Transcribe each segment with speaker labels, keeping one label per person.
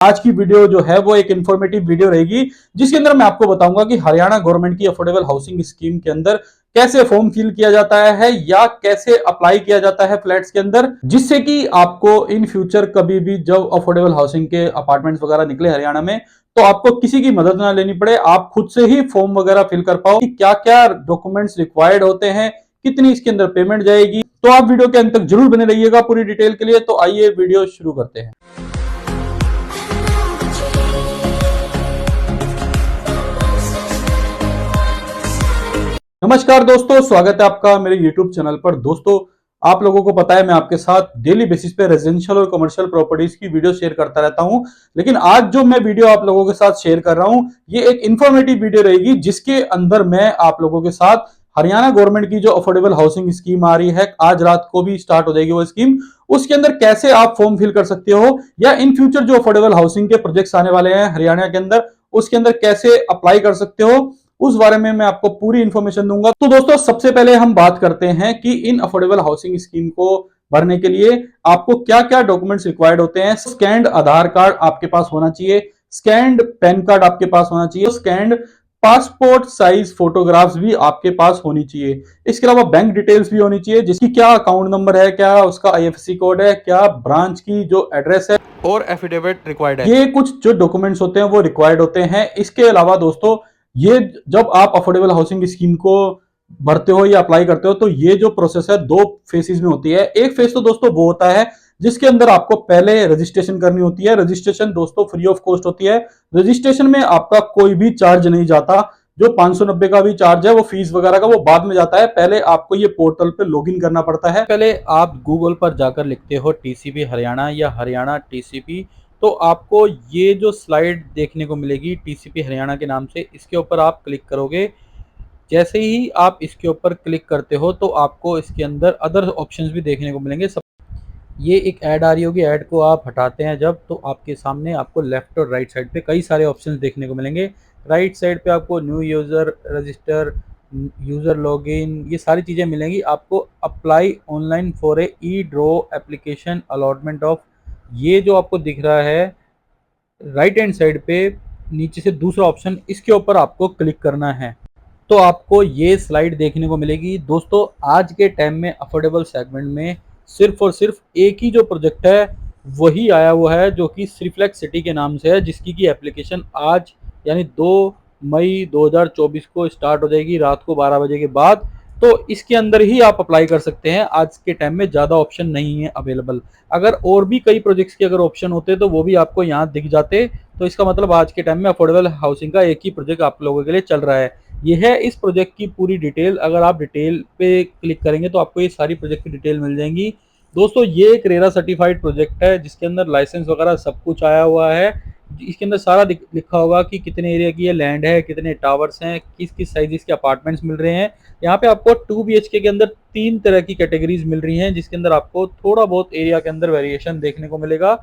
Speaker 1: आज की वीडियो जो है वो एक इन्फॉर्मेटिव वीडियो रहेगी, जिसके अंदर मैं आपको बताऊंगा कि हरियाणा गवर्नमेंट की अफोर्डेबल हाउसिंग स्कीम के अंदर कैसे फॉर्म फिल किया जाता है या कैसे अप्लाई किया जाता है फ्लैट्स के अंदर, जिससे कि आपको इन फ्यूचर कभी भी जब अफोर्डेबल हाउसिंग के अपार्टमेंट्स वगैरह निकले हरियाणा में, तो आपको किसी की मदद ना लेनी पड़े, आप खुद से ही फॉर्म वगैरह फिल कर पाओ कि क्या क्या डॉक्यूमेंट्स रिक्वायर्ड होते हैं, कितनी इसके अंदर पेमेंट जाएगी। तो आप वीडियो के अंत तक जरूर बने रहिएगा पूरी डिटेल के लिए। तो आइए वीडियो शुरू करते हैं। नमस्कार दोस्तों, स्वागत है आपका मेरे YouTube चैनल पर। दोस्तों, आप लोगों को पता है मैं आपके साथ डेली बेसिस पे रेजिडेंशियल और कमर्शियल प्रॉपर्टीज की वीडियो शेयर करता रहता हूं, लेकिन आज जो मैं वीडियो आप लोगों के साथ शेयर कर रहा हूं ये एक इंफॉर्मेटिव वीडियो रहेगी, जिसके अंदर मैं आप लोगों के साथ हरियाणा गवर्नमेंट की जो अफोर्डेबल हाउसिंग स्कीम आ रही है, आज रात को भी स्टार्ट हो जाएगी वो स्कीम, उसके अंदर कैसे आप फॉर्म फिल कर सकते हो या इन फ्यूचर जो अफोर्डेबल हाउसिंग के प्रोजेक्ट्स आने वाले हैं हरियाणा के अंदर, उसके अंदर कैसे अप्लाई कर सकते हो, उस बारे में मैं आपको पूरी इंफॉर्मेशन दूंगा। तो दोस्तों, सबसे पहले हम बात करते हैं कि इन अफोर्डेबल हाउसिंग स्कीम को भरने के लिए आपको क्या क्या डॉक्यूमेंट्स रिक्वायर्ड होते हैं। स्कैन्ड आधार कार्ड आपके पास होना चाहिए, स्कैन्ड पैन कार्ड आपके पास होना चाहिए, स्कैन्ड पासपोर्ट साइज फोटोग्राफ्स भी आपके पास होनी चाहिए। इसके अलावा बैंक डिटेल्स भी होनी चाहिए, जिसकी क्या अकाउंट नंबर है, क्या उसका आईएफएससी कोड है, क्या ब्रांच की जो एड्रेस है, और एफिडेविट रिक्वायर्ड है। ये कुछ जो डॉक्यूमेंट्स होते हैं वो रिक्वायर्ड होते हैं। इसके अलावा दोस्तों, ये जब आप अफोर्डेबल हाउसिंग स्कीम को भरते हो या अप्लाई करते हो, तो ये जो प्रोसेस है दो फेसेस में होती है। एक फेस तो दोस्तों वो होता है जिसके अंदर आपको पहले रजिस्ट्रेशन करनी होती है। रजिस्ट्रेशन दोस्तों फ्री ऑफ कॉस्ट होती है। रजिस्ट्रेशन में आपका कोई भी चार्ज नहीं जाता। जो 590 का भी चार्ज है वो फीस वगैरह का वो बाद में जाता है। पहले आपको ये पोर्टल पे लॉगिन करना पड़ता है। पहले आप गूगल पर जाकर लिखते हो टीसीपी हरियाणा या हरियाणा टीसीपी, तो आपको ये जो स्लाइड देखने को मिलेगी टीसीपी हरियाणा के नाम से, इसके ऊपर आप क्लिक करोगे। जैसे ही आप इसके ऊपर क्लिक करते हो तो आपको इसके अंदर अदर ऑप्शंस भी देखने को मिलेंगे। ये एक ऐड आ रही होगी, ऐड को आप हटाते हैं जब, तो आपके सामने आपको लेफ्ट और राइट साइड पे कई सारे ऑप्शंस देखने को मिलेंगे। राइट साइड पे आपको new user register, user login, ये सारी चीज़ें मिलेंगी। आपको apply online for a E draw application allotment of, ये जो आपको दिख रहा है राइट हैंड साइड पे नीचे से दूसरा ऑप्शन, इसके ऊपर आपको क्लिक करना है, तो आपको ये स्लाइड देखने को मिलेगी। दोस्तों, आज के टाइम में अफोर्डेबल सेगमेंट में सिर्फ और सिर्फ एक ही जो प्रोजेक्ट है वही आया हुआ है, जो कि श्रीफ्लेक्स सिटी के नाम से है, जिसकी की एप्लीकेशन आज यानी 2 मई 2024 को स्टार्ट हो जाएगी रात को 12 बजे के बाद। तो इसके अंदर ही आप अप्लाई कर सकते हैं। आज के टाइम में ज़्यादा ऑप्शन नहीं है अवेलेबल। अगर और भी कई प्रोजेक्ट्स के अगर ऑप्शन होते तो वो भी आपको यहाँ दिख जाते। तो इसका मतलब आज के टाइम में अफोर्डेबल हाउसिंग का एक ही प्रोजेक्ट आप लोगों के लिए चल रहा है। ये है इस प्रोजेक्ट की पूरी डिटेल। अगर आप डिटेल पे क्लिक करेंगे तो आपको ये सारी प्रोजेक्ट की डिटेल मिल जाएंगी। दोस्तों, ये एक रेरा सर्टिफाइड प्रोजेक्ट है, जिसके अंदर लाइसेंस वगैरह सब कुछ आया हुआ है। इसके अंदर सारा लिखा होगा कि कितने एरिया की ये लैंड है, कितने टावर्स हैं, किस किस साइज के अपार्टमेंट्स मिल रहे हैं। यहाँ पे आपको 2 BHK के अंदर 3 तरह की कैटेगरीज मिल रही हैं, जिसके अंदर आपको थोड़ा बहुत एरिया के अंदर वेरिएशन देखने को मिलेगा।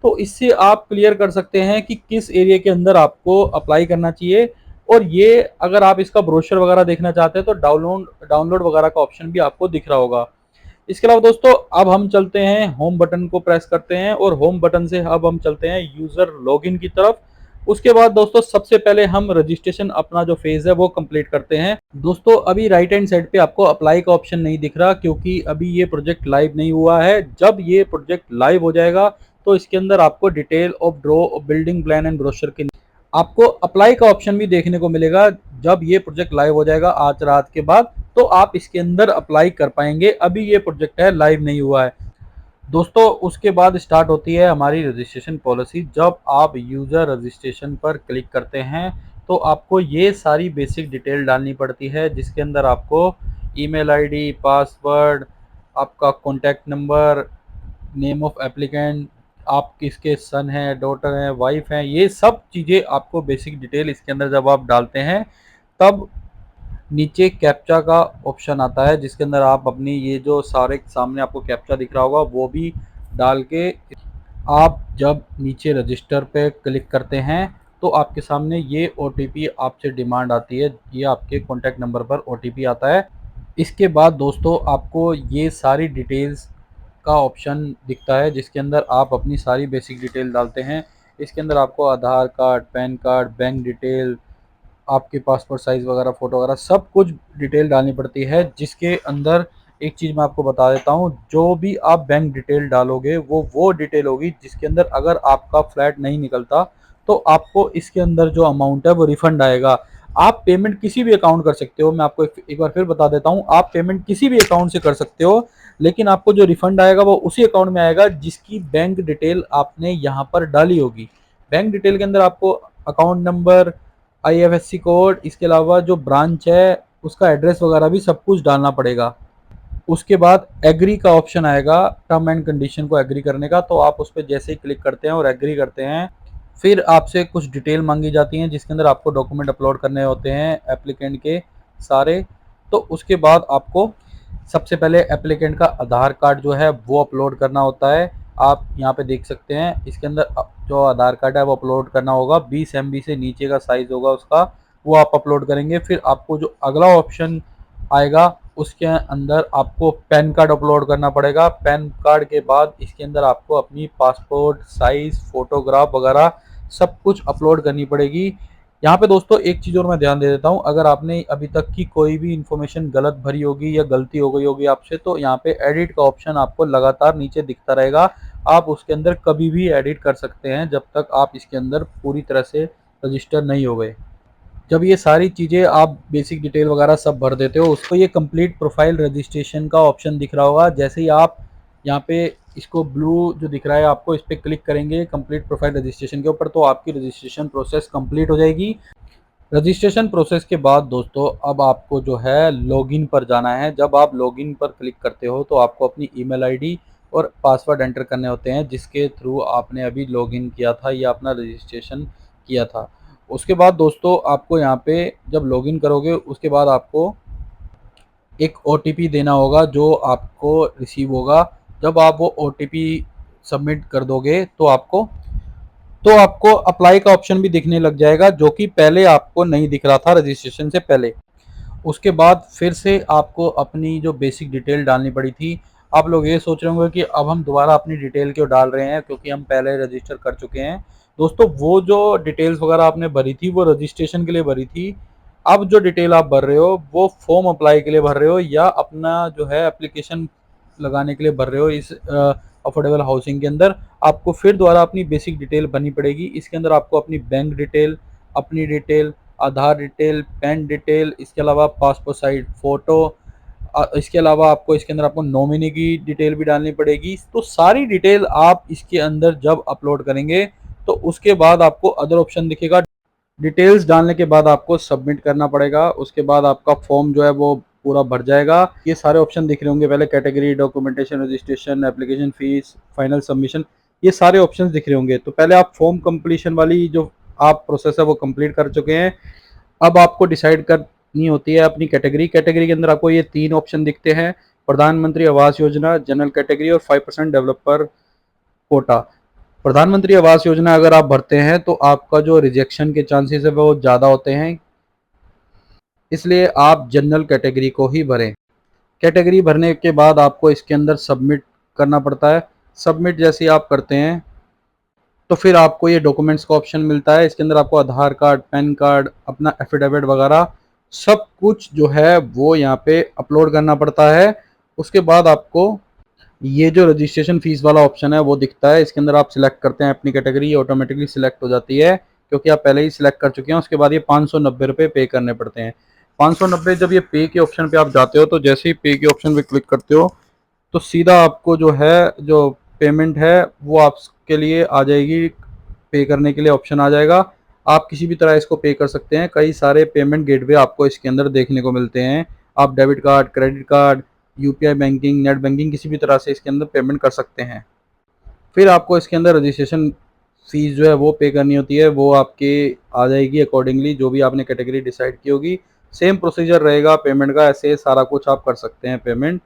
Speaker 1: तो इससे आप क्लियर कर सकते हैं कि किस एरिया के अंदर आपको अप्लाई करना चाहिए। और ये अगर आप इसका ब्रोशर वगैरह देखना चाहते हैं तो डाउनलोड वगैरह का ऑप्शन भी आपको दिख रहा होगा। इसके अलावा दोस्तों, अब हम चलते हैं होम बटन को प्रेस करते हैं, और होम बटन से अब हम चलते हैं यूजर लॉगिन की तरफ। उसके बाद दोस्तों, सबसे पहले हम रजिस्ट्रेशन अपना जो फेज है वो कंप्लीट करते हैं। दोस्तों, अभी राइट हैंड साइड पे आपको अप्लाई का ऑप्शन नहीं दिख रहा, क्योंकि अभी ये प्रोजेक्ट लाइव नहीं हुआ है। जब ये प्रोजेक्ट लाइव हो जाएगा तो इसके अंदर आपको detail of draw, building plan and brochure के आपको अप्लाई का ऑप्शन भी देखने को मिलेगा। जब ये प्रोजेक्ट लाइव हो जाएगा आज रात के बाद, तो आप इसके अंदर अप्लाई कर पाएंगे। अभी ये प्रोजेक्ट है, लाइव नहीं हुआ है दोस्तों। उसके बाद स्टार्ट होती है हमारी रजिस्ट्रेशन पॉलिसी। जब आप यूज़र रजिस्ट्रेशन पर क्लिक करते हैं तो आपको ये सारी बेसिक डिटेल डालनी पड़ती है, जिसके अंदर आपको ईमेल आईडी, पासवर्ड, आपका contact number, name of applicant, आप किसके सन हैं, डॉटर हैं, वाइफ हैं, ये सब चीज़ें आपको बेसिक डिटेल इसके अंदर जब आप डालते हैं, तब नीचे कैप्चा का ऑप्शन आता है, जिसके अंदर आप अपनी ये जो सारे सामने आपको कैप्चा दिख रहा होगा वो भी डाल के आप जब नीचे रजिस्टर पे क्लिक करते हैं तो आपके सामने ये OTP आपसे डिमांड आती है। ये आपके कॉन्टैक्ट नंबर पर OTP आता है। इसके बाद दोस्तों, आपको ये सारी डिटेल्स का ऑप्शन दिखता है, जिसके अंदर आप अपनी सारी बेसिक डिटेल डालते हैं। इसके अंदर आपको Aadhaar card, PAN card, bank detail, आपके पासपोर्ट साइज़ वगैरह, फ़ोटो वगैरह सब कुछ डिटेल डालनी पड़ती है। जिसके अंदर एक चीज़ मैं आपको बता देता हूँ, जो भी आप बैंक डिटेल डालोगे वो डिटेल होगी जिसके अंदर अगर आपका फ्लैट नहीं निकलता तो आपको इसके अंदर जो अमाउंट है वो रिफ़ंड आएगा। आप पेमेंट किसी भी अकाउंट कर सकते हो, मैं आपको एक बार फिर बता देता हूँ, आप पेमेंट किसी भी अकाउंट से कर सकते हो, लेकिन आपको जो रिफ़ंड आएगा वो उसी अकाउंट में आएगा जिसकी बैंक डिटेल आपने यहाँ पर डाली होगी। बैंक डिटेल के अंदर आपको अकाउंट नंबर, आईएफएससी कोड, इसके अलावा जो ब्रांच है उसका एड्रेस वगैरह भी सब कुछ डालना पड़ेगा। उसके बाद एग्री का ऑप्शन आएगा, टर्म एंड कंडीशन को एग्री करने का, तो आप उस पर जैसे ही क्लिक करते हैं और एग्री करते हैं, फिर आपसे कुछ डिटेल मांगी जाती हैं जिसके अंदर आपको डॉक्यूमेंट अपलोड करने होते हैं एप्लीकेंट के सारे। तो उसके बाद आपको सबसे पहले एप्लीकेंट का आधार कार्ड जो है वो अपलोड करना होता है। आप यहाँ पे देख सकते हैं, इसके अंदर जो आधार कार्ड है वो अपलोड करना होगा, 20 MB से नीचे का साइज़ होगा उसका, वो आप अपलोड करेंगे। फिर आपको जो अगला ऑप्शन आएगा उसके अंदर आपको पैन कार्ड अपलोड करना पड़ेगा। पैन कार्ड के बाद इसके अंदर आपको अपनी पासपोर्ट साइज़, फ़ोटोग्राफ वगैरह सब कुछ अपलोड करनी पड़ेगी। यहाँ पे दोस्तों एक चीज़ और मैं ध्यान दे देता हूँ, अगर आपने अभी तक की कोई भी इन्फॉर्मेशन गलत भरी होगी या गलती हो गई होगी आपसे, तो यहाँ पे एडिट का ऑप्शन आपको लगातार नीचे दिखता रहेगा। आप उसके अंदर कभी भी एडिट कर सकते हैं जब तक आप इसके अंदर पूरी तरह से रजिस्टर नहीं हो गए। जब ये सारी चीज़ें आप बेसिक डिटेल वगैरह सब भर देते हो, उसको ये कंप्लीट प्रोफाइल रजिस्ट्रेशन का ऑप्शन दिख रहा होगा। जैसे ही आप यहाँ पे इसको ब्लू जो दिख रहा है आपको, इस पर क्लिक करेंगे कंप्लीट प्रोफाइल रजिस्ट्रेशन के ऊपर, तो आपकी रजिस्ट्रेशन प्रोसेस कंप्लीट हो जाएगी। रजिस्ट्रेशन प्रोसेस के बाद दोस्तों अब आपको जो है लॉगिन पर जाना है। जब आप लॉगिन पर क्लिक करते हो तो आपको अपनी ईमेल आईडी और पासवर्ड एंटर करने होते हैं जिसके थ्रू आपने अभी लॉगिन किया था या अपना रजिस्ट्रेशन किया था। उसके बाद दोस्तों आपको यहाँ पे जब लॉगिन करोगे उसके बाद आपको एक ओटीपी देना होगा जो आपको रिसीव होगा। जब आप वो ओटीपी सबमिट कर दोगे तो आपको अप्लाई का ऑप्शन भी दिखने लग जाएगा जो कि पहले आपको नहीं दिख रहा था रजिस्ट्रेशन से पहले। उसके बाद फिर से आपको अपनी जो बेसिक डिटेल डालनी पड़ी थी। आप लोग ये सोच रहे होंगे कि अब हम दोबारा अपनी डिटेल क्यों डाल रहे हैं, क्योंकि हम पहले रजिस्टर कर चुके हैं। दोस्तों वो जो डिटेल्स वगैरह आपने भरी थी वो रजिस्ट्रेशन के लिए भरी थी। अब जो डिटेल आप भर रहे हो वो फॉर्म अप्लाई के लिए भर रहे हो या अपना जो है एप्लीकेशन लगाने के लिए भर रहे हो। इस अफोर्डेबल हाउसिंग के अंदर आपको फिर दोबारा अपनी बेसिक डिटेल भरनी पड़ेगी। इसके अंदर आपको अपनी बैंक डिटेल, अपनी डिटेल, आधार डिटेल, पैन डिटेल, इसके अलावा पासपोर्ट साइज फ़ोटो, इसके अलावा आपको इसके अंदर आपको नॉमिनी की डिटेल भी डालनी पड़ेगी। तो सारी डिटेल आप इसके अंदर जब अपलोड करेंगे तो उसके बाद आपको अदर ऑप्शन दिखेगा। डिटेल्स डालने के बाद आपको सबमिट करना पड़ेगा। उसके बाद आपका फॉर्म जो है वो पूरा भर जाएगा। ये सारे ऑप्शन दिख रहे होंगे, पहले category, documentation, registration, application fees, final submission, ये सारे ऑप्शंस दिख रहे होंगे। तो पहले आप फॉर्म कंप्लीशन वाली जो आप प्रोसेस है वो कंप्लीट कर चुके हैं। अब आपको डिसाइड करनी होती है अपनी कैटेगरी। कैटेगरी के अंदर आपको ये 3 ऑप्शन दिखते हैं, प्रधानमंत्री आवास योजना, जनरल कैटेगरी और 5% डेवलपर कोटा। प्रधानमंत्री आवास योजना अगर आप भरते हैं तो आपका जो रिजेक्शन के चांसेस है वो ज़्यादा होते हैं, इसलिए आप जनरल कैटेगरी को ही भरें। कैटेगरी भरने के बाद आपको इसके अंदर सबमिट करना पड़ता है। सबमिट जैसे ही आप करते हैं तो फिर आपको ये डॉक्यूमेंट्स का ऑप्शन मिलता है। इसके अंदर आपको आधार कार्ड, पैन कार्ड, अपना एफिडेविट वगैरह सब कुछ जो है वो यहाँ पे अपलोड करना पड़ता है। उसके बाद आपको ये जो रजिस्ट्रेशन फीस वाला ऑप्शन है वो दिखता है। इसके अंदर आप सिलेक्ट करते हैं अपनी कैटेगरी, ये ऑटोमेटिकली सिलेक्ट हो जाती है क्योंकि आप पहले ही सिलेक्ट कर चुके हैं। उसके बाद ये 590 रुपये पे करने पड़ते हैं। 590 जब ये पे के ऑप्शन पे आप जाते हो तो जैसे ही पे के ऑप्शन पे क्लिक करते हो तो सीधा आपको जो है जो पेमेंट है वो आपके लिए आ जाएगी, पे करने के लिए ऑप्शन आ जाएगा। आप किसी भी तरह इसको पे कर सकते हैं। कई सारे पेमेंट गेटवे आपको इसके अंदर देखने को मिलते हैं। आप debit card, credit card, UPI banking, net banking किसी भी तरह से इसके अंदर पेमेंट कर सकते हैं। फिर आपको इसके अंदर रजिस्ट्रेशन फीस जो है वो पे करनी होती है, वो आपके आ जाएगी अकॉर्डिंगली जो भी आपने कैटेगरी डिसाइड की होगी। सेम प्रोसीजर रहेगा पेमेंट का, ऐसे सारा कुछ आप कर सकते हैं पेमेंट।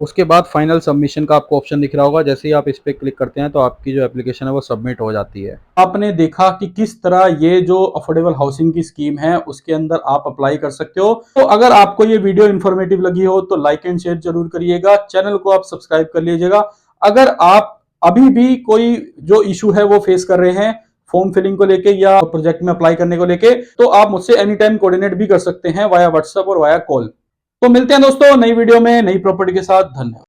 Speaker 1: उसके बाद फाइनल सबमिशन का आपको ऑप्शन दिख रहा होगा, जैसे ही आप इस पर क्लिक करते हैं तो आपकी जो एप्लीकेशन है वो सबमिट हो जाती है। आपने देखा कि किस तरह ये जो अफोर्डेबल हाउसिंग की स्कीम है उसके अंदर आप अप्लाई कर सकते हो। तो अगर आपको ये वीडियो इन्फॉर्मेटिव लगी हो तो लाइक एंड शेयर जरूर करिएगा, चैनल को आप सब्सक्राइब कर लीजिएगा। अगर आप अभी भी कोई जो इशू है वो फेस कर रहे हैं फॉर्म फिलिंग को लेके या प्रोजेक्ट में अप्लाई करने को लेके, तो आप मुझसे एनी टाइम कोऑर्डिनेट भी कर सकते हैं वाया व्हाट्सएप और वाया कॉल। तो मिलते हैं दोस्तों नई वीडियो में नई प्रॉपर्टी के साथ। धन्यवाद।